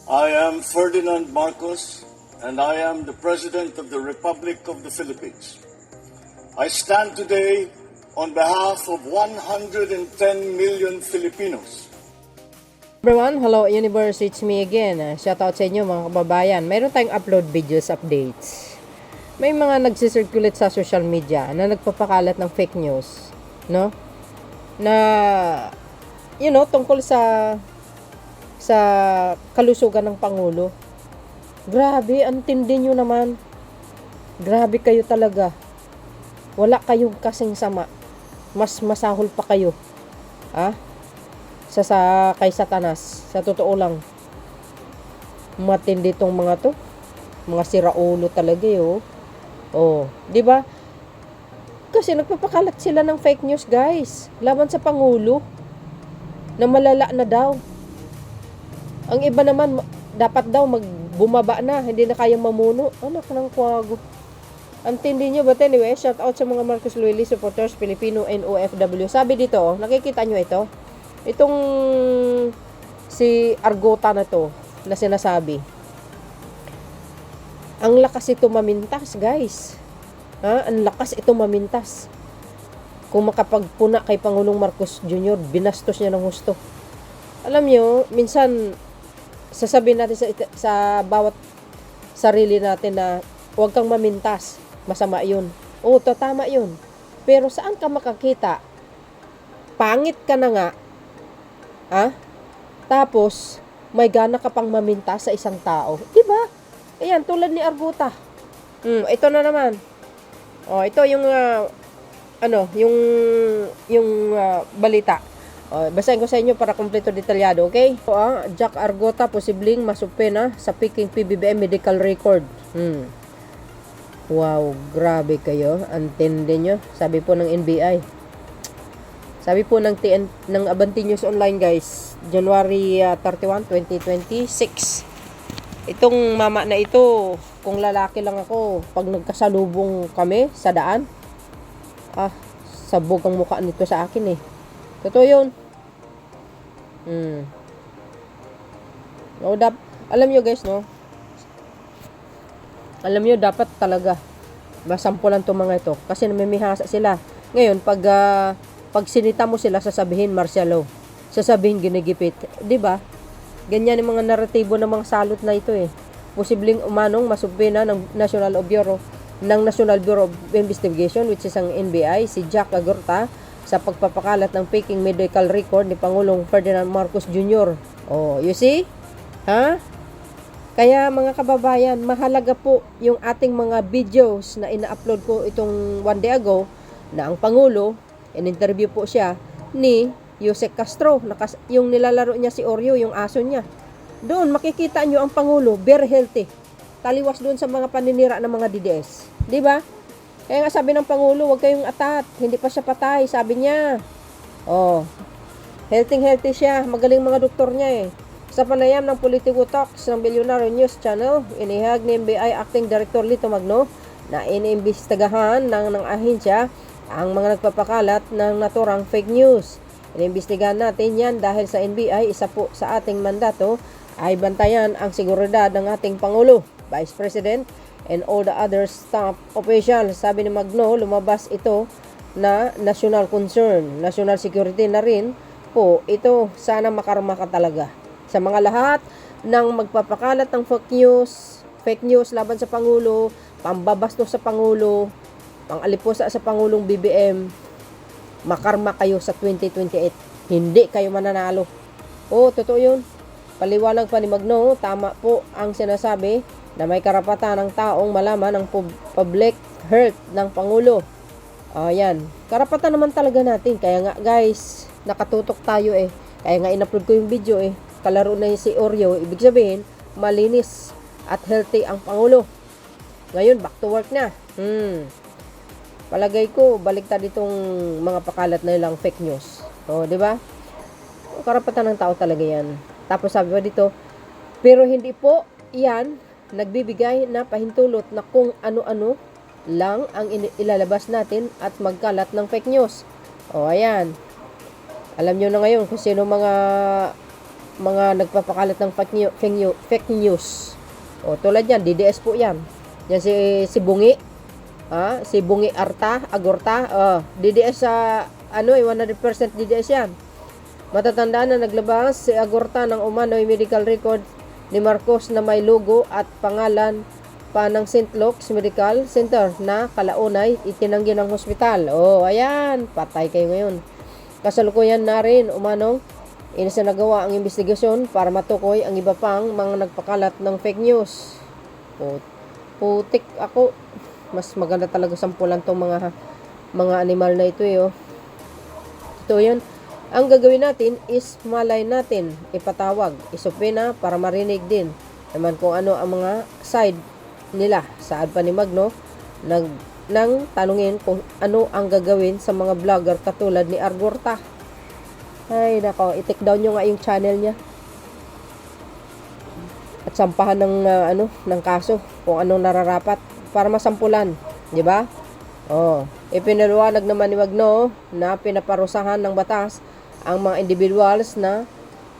I am Ferdinand Marcos, and I am the President of the Republic of the Philippines. I stand today on behalf of 110 million Filipinos. Everyone, hello universe, it's me again. Shoutout sa inyo mga kababayan. Mayroon tayong upload videos, updates. May mga nagsisirculate sa social media na nagpapakalat ng fake news, no? Na, tungkol sa kalusugan ng Pangulo. Grabe, ang tindi nyo naman. Grabe kayo talaga. Wala kayong kasing sama. Mas masahol pa kayo. Kay Satanas. Sa totoo lang. Matindi tong mga to. Mga siraulo talaga di ba? Kasi nagpapakalat sila ng fake news, guys. Laban sa Pangulo. Na malala na daw. Ang iba naman, dapat daw bumaba na, hindi na kayang mamuno. Anak ng kwago. Ang tindi nyo, but anyway, shout out sa mga Marcos Loyalty supporters, Filipino and OFW. Sabi dito, nakikita nyo ito? Itong si Argota na to, na sinasabi. Ang lakas ito mamintas, guys. Ang lakas ito mamintas. Kung makapagpuna kay Pangulong Marcos Jr., binastos niya ng husto. Alam nyo, minsan, sasabihin natin sa bawat sarili natin na huwag kang mamintas. Masama yun. Oo, tama yun. Pero saan ka makakita? Pangit ka na nga. Tapos, may gana ka pang mamintas sa isang tao. Diba? Ayan, tulad ni Arguta. Ito na naman. Ito yung, balita. Basahin ko sa inyo para kompleto detalyado, okay? Jack Arguta posibleng masupena sa Peking PBBM medical record. Wow, grabe kayo. Antindi nyo. Sabi po ng NBI. Sabi po ng Abante News Online, guys. January 31, 2026. Itong mama na ito, kung lalaki lang ako, pag nagkasalubong kami sa daan, sabog ang mukha nito sa akin eh. Totoo yun. Alam nyo guys, no? Alam nyo, dapat talaga masampulan to mga ito. Kasi namimihasa sila. Ngayon, pag sinita mo sila, sasabihin martial law. Sasabihin ginigipit. Diba? Ganyan yung mga naratibo ng mga salot na ito eh. Posibleng umanong masupina ng National Bureau of Investigation, which is ang NBI, si Jack Arguta, sa pagpapakalat ng Peking medical record ni Pangulong Ferdinand Marcos Jr. You see? Kaya mga kababayan, mahalaga po yung ating mga videos na ina-upload ko itong one day ago na ang Pangulo, in-interview po siya ni Yusek Castro. Yung nilalaro niya si Oreo, yung aso niya. Doon, makikita nyo ang Pangulo, very healthy. Taliwas doon sa mga paninira ng mga DDS. Diba? Kaya nga sabi ng Pangulo, huwag kayong atat. Hindi pa siya patay, sabi niya. Healthy siya. Magaling mga doktor niya eh. Sa panayam ng Politico Talks ng Billionaire News Channel, inihag ni NBI Acting Director Lito Magno na iniimbestigahan ng ahensya ang mga nagpapakalat ng naturang fake news. Iniimbestigahan natin yan dahil sa NBI, isa po sa ating mandato ay bantayan ang seguridad ng ating Pangulo, Vice President, and all the other staff officials. Sabi ni Magno, lumabas ito na national concern, national security na rin po. Ito, sana makarma ka talaga. Sa mga lahat ng magpapakalat ng fake news laban sa Pangulo, pambabastos sa Pangulo, pang-alipusa sa Pangulong BBM, makarma kayo sa 2028. Hindi kayo mananalo. Totoo yun. Paliwanag pa ni Magno, tama po ang sinasabi na may karapatan ng taong malaman ang public health ng Pangulo. Yan. Karapatan naman talaga natin. Kaya nga guys, nakatutok tayo eh. Kaya nga in-upload ko yung video eh. Kalaro na si Oreo. Ibig sabihin, malinis at healthy ang Pangulo. Ngayon, back to work na. Palagay ko, baliktad itong mga pakalat na ilang fake news. Di ba? Karapatan ng tao talaga yan. Tapos sabi pa dito, pero hindi po yan nagbibigay na pahintulot na kung ano-ano lang ang ilalabas natin at magkalat ng fake news. Ayan. Alam nyo na ngayon kung sino mga mga nagpapakalat ng fake news. O, tulad yan, DDS po yan. Yan si Bungi. Si Bungi Agorta. DDS sa, 100% DDS yan. Matatandaan na naglabas si Agorta ng umano'y medical record ni Marcos na may logo at pangalan pa ng St. Luke's Medical Center na kalaunay itinanggi ng hospital. Ayan, patay kayo ngayon. Kasalukuyan na rin umanong isinagawa ang investigasyon para matukoy ang iba pang mga nagpakalat ng fake news. Putik ako. Mas maganda talaga sampulan tong mga animal na ito Ito yun. Ang gagawin natin is malay natin, ipatawag, isupina para marinig din naman kung ano ang mga side nila. Saan pa ni Magno nang tanungin kung ano ang gagawin sa mga vlogger katulad ni Agorta. Ay nako, i-take down nyo nga yung channel niya at sampahan ng kaso kung anong nararapat para masampulan, di ba? Ipinaliwanag naman ni Magno na pinaparusahan ng batas ang mga individuals na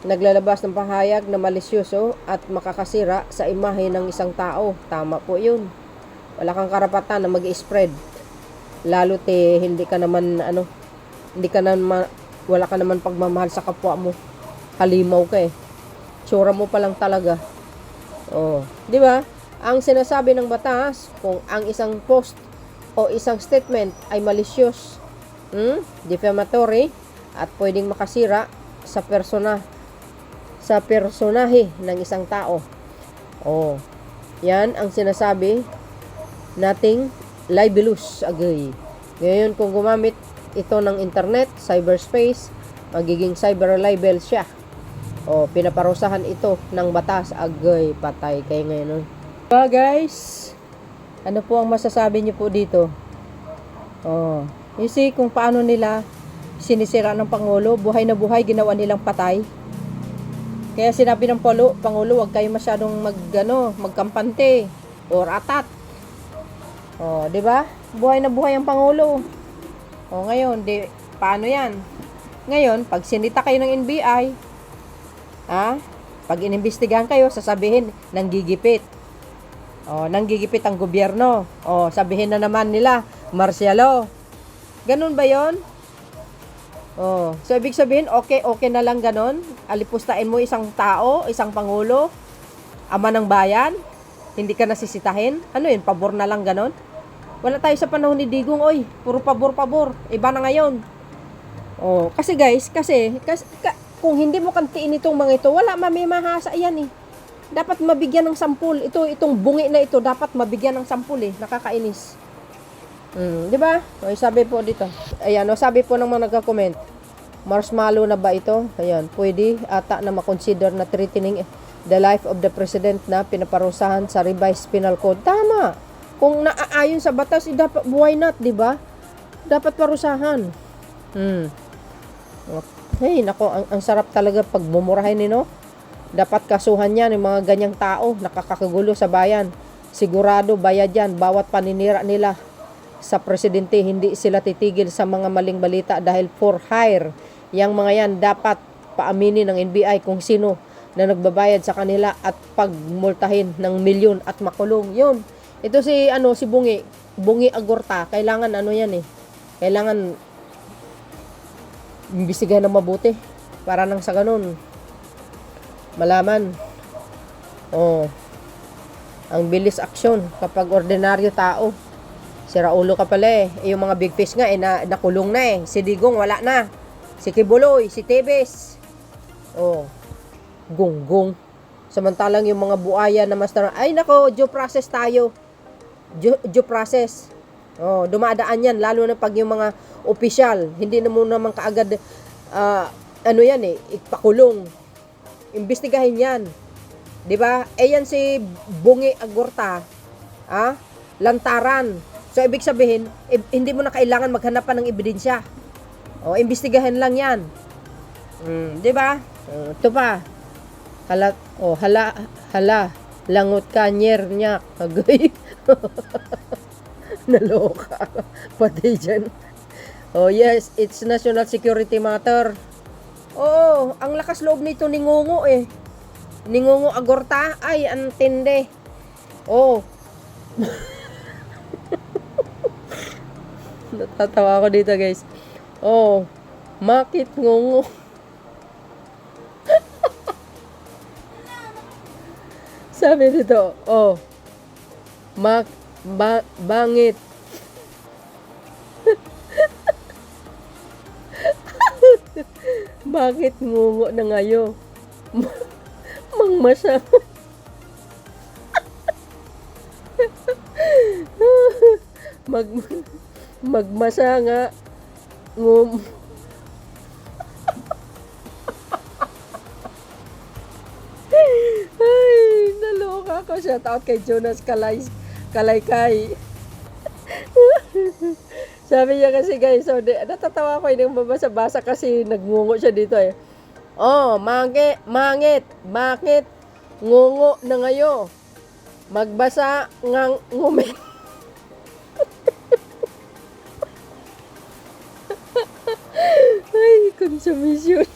naglalabas ng pahayag na malisyoso at makakasira sa imahe ng isang tao. Tama po yun. Wala kang karapatan na mag-spread. Lalo hindi ka naman wala ka naman pagmamahal sa kapwa mo. Halimaw ka Tsura mo pa lang talaga. Di ba? Ang sinasabi ng batas, kung ang isang post o isang statement ay malicious, defamatory, at pwedeng makasira sa personahe ng isang tao. Yan ang sinasabi nating libelous agay. Ngayon, kung gumamit ito ng internet, cyberspace, magiging cyber libel siya. Pinaparusahan ito ng batas agay, patay kayo ngayon. Guys, ano po ang masasabi niyo po dito? You see kung paano nila sinisira ng Pangulo, buhay na buhay, ginawa nilang patay. Kaya sinabi ng Pangulo, huwag kayo masyadong magkampante or atat. Di ba? Buhay na buhay ang Pangulo. Ngayon, paano yan? Ngayon, pag sinita kayo ng NBI, pag inimbestigahan kayo, sasabihin, nanggigipit. Nanggigipit ang gobyerno. Sabihin na naman nila, martial law. Ganun ba yon? So ibig sabihin, okay na lang ganon. Alipustain mo isang tao, isang pangulo, ama ng bayan, hindi ka nasisitahin. Ano yun, pabor na lang ganon? Wala tayo sa panahon ni Digong, puro pabor. Iba na ngayon. Kasi guys, kung hindi mo kantiin itong mga ito, wala mamimahasa yan Dapat mabigyan ng sampul. Itong bungi na ito, dapat mabigyan ng sampul Nakakainis. Di ba? Sabi po dito. Ayan, sabi po ng mga nagka-comment. Marshmallow na ba ito? Ayan, pwede ata na makonsider na threatening the life of the president na pinaparusahan sa revised penal code. Tama. Kung naaayon sa batas, dapat why not, di ba? Dapat parusahan. Hey, nako, ang sarap talaga pag mumurahin Dapat kasuhan yan yung mga ganyang tao nakakagulo sa bayan. Sigurado bayad yan bawat paninira nila sa presidente. Hindi sila titigil sa mga maling balita dahil for hire. Yang mga yan dapat paaminin ng NBI kung sino na nagbabayad sa kanila at pagmultahin ng milyon at makulong. Yun. Ito si Bungi Agorta. Kailangan Kailangan imbestigahan na mabuti para nang sa ganun malaman. Ang bilis aksyon kapag ordinaryo tao. Si Raulo ka pala yung mga big fish nga nakulong na Si Digong wala na. Si Kibuloy, si Tebes. Gunggong. Samantalang yung mga buaya na ay nako, due process tayo. Due process. Dumadaan yan lalo na pag yung mga opisyal, hindi na mo naman kaagad ipakulong. Imbestigahin yan. 'Di ba? Yan si Bungi Agorta. Lantaran. So ibig sabihin, hindi mo na kailangan maghanap pa ng ebidensya. Imbestigahin lang 'yan. 'Di ba? Ito pa. Hala, langot ka nyer niya. Agoy. Naloka. Pati dyan. Yes, it's national security matter. Oo, ang lakas loob nito ni Ngungo eh. Ni Ngungo Agorta, ay, antindi. Oo. Natatawa ako dito, guys. Oh, makit Ngungo. Sabi dito, oh, bangit. Bakit ngungo na ngayo? Mangmasa. Mag magmasa nga ngum. Ay, naloka ko. Shout out kay Jonas Kalaykay. Sabi niya kasi guys, so natatawa ko yung babasa-basa kasi nagngungo siya dito eh. Oh, mangit, bakit ngungo na ngayo? Magbasa ngang ngumit. Ay, konsumisyon.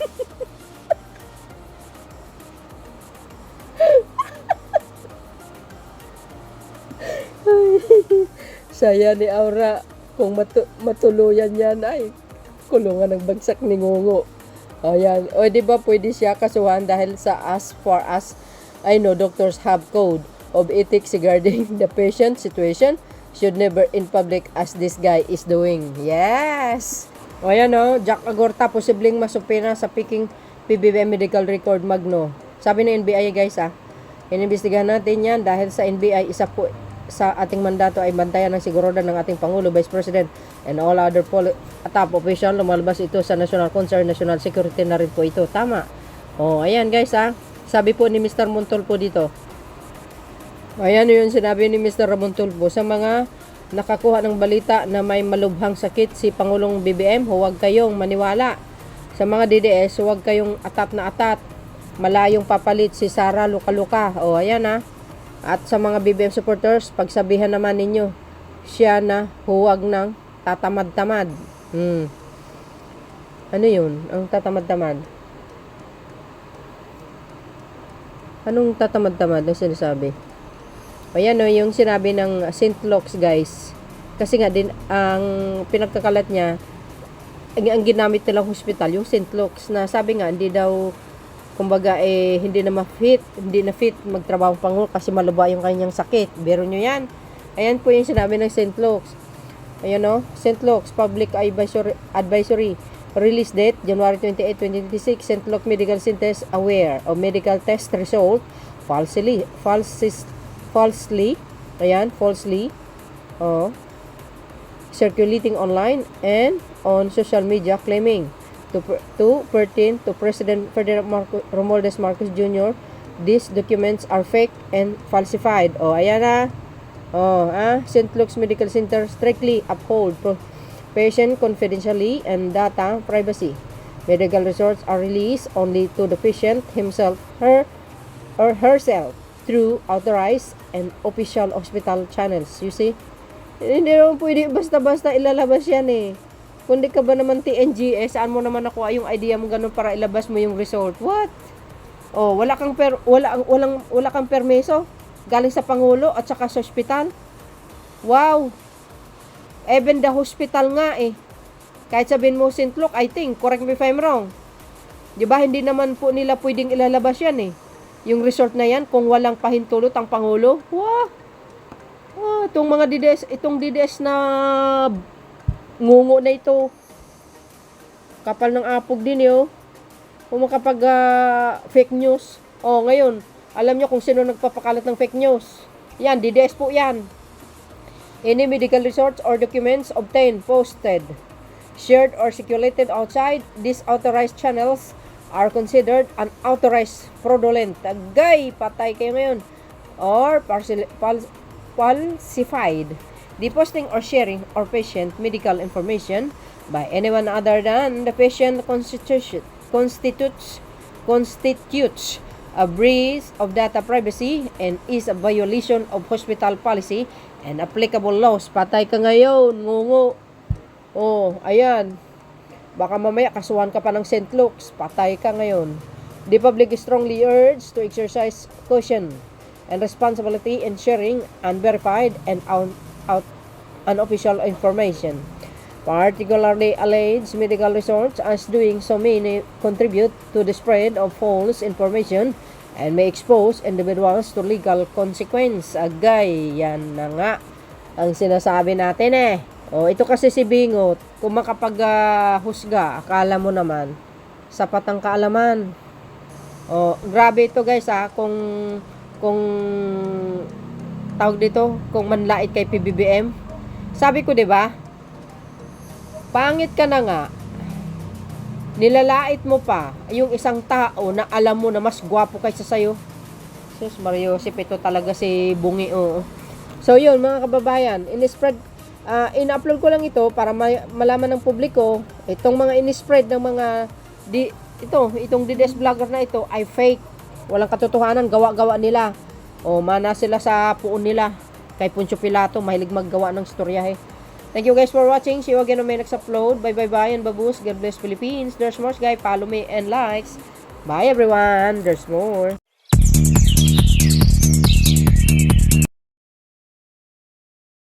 Saya ni Aura kung matuluyan yan ay kulungan ng bagsak ni Ngungo. Ayan. O di ba pwede siya kasuhan dahil sa as far as I know doctors have code of ethics regarding the patient situation should never in public as this guy is doing. Yes! O ayan o, Jack Agorta posibleng masupina sa Peking PBBM medical record magno. Sabi ng NBI guys inimbestigahan natin yan dahil sa NBI isa po sa ating mandato ay bantayan ng seguridad ng ating Pangulo, Vice President, and all other top official. Lumalabas ito sa national concern, national security na rin po ito. Tama. O, ayan guys sabi po ni Mr. Montulfo dito. Ayan yung sinabi ni Mr. Montulfo sa mga nakakuha ng balita na may malubhang sakit si Pangulong BBM, huwag kayong maniwala. Sa mga DDS, huwag kayong atat na atat. Malayong papalit si Sara Luka-Luka. O, ayan At sa mga BBM supporters, pagsabihan naman ninyo, siya na huwag ng tatamad-tamad. Ano yun? Ang tatamad-tamad? Anong tatamad-tamad ang sinasabi? Ayan yung sinabi ng St. Luke's guys. Kasi nga din, ang pinagkakalat niya, ang ginamit nilang hospital, yung St. Luke's, na sabi nga, hindi daw kumbaga hindi na fit magtrabaho Pangulo kasi malaba yung kanyang sakit. Biro nyo yan. Ayan po yung sinabi ng St. Luke's. Ayan St. Luke's Public Advisory release date January 28, 2026. St. Luke Medical Center aware of medical test result falsely circulating online and on social media claiming to pertain to President Ferdinand Romualdez Marcos Jr. These documents are fake and falsified. Ayan St. Luke's Medical Center strictly uphold patient confidentiality and data privacy. Medical results are released only to the patient himself, her or herself through authorized and official hospital channels. You see? Hindi naman pwede basta-basta ilalabas yan Kundi ka ba naman TNGS, saan mo naman nakuha yung idea mo ganun para ilabas mo yung result? What? Wala kang permiso galing sa Pangulo at saka sa hospital. Wow. Even the hospital nga Kahit sabihin mo St. Luke, I think, correct me if I'm wrong. 'Di ba hindi naman po nila pwedeng ilalabas yan Yung result na yan kung walang pahintulot ang Pangulo. Wow. Itong mga DDS na ngungo na ito. Kapal ng apog din kung makapag fake news. Ngayon, alam nyo kung sino nagpapakalat ng fake news. Yan, DDS po yan. Any medical resorts or documents obtained, posted, shared or circulated outside these authorized channels are considered unauthorized, fraudulent. Tagay, patay kayo ngayon. Or falsified. The posting or sharing or patient medical information by anyone other than the patient constitutes a breach of data privacy and is a violation of hospital policy and applicable laws. Patay ka ngayon, ngungo. Ayan. Baka mamaya kasuhan ka pa ng St. Luke's, patay ka ngayon. The public is strongly urged to exercise caution and responsibility in sharing unverified and unofficial information. Particularly alleged medical resorts, as doing so may contribute to the spread of false information and may expose individuals to legal consequence. Agay, yan na nga ang sinasabi natin eh. O, ito kasi si Bingot, kung makapag-husga, akala mo naman, sapat ang kaalaman. O, grabe ito guys ha, kung tawag dito, kung manlait kay PBBM. Sabi ko 'di ba? Pangit ka na nga. Nilalait mo pa yung isang tao na alam mo na mas gwapo kaysa sa'yo. Sus, Mario, si Pito talaga si Bungi, oh. So yun mga kababayan, in-upload ko lang ito para malaman ng publiko itong mga in-spread ng mga itong DDS vlogger na ito ay fake. Walang katotohanan, gawa-gawa nila. O mana sila sa puon nila. Kay Poncio Pilato, mahilig maggawa ng storyahe. Thank you guys for watching. See you again on my next upload. Bye bye bye and baboos. God bless Philippines. There's more guys. Follow me and likes. Bye everyone. There's more.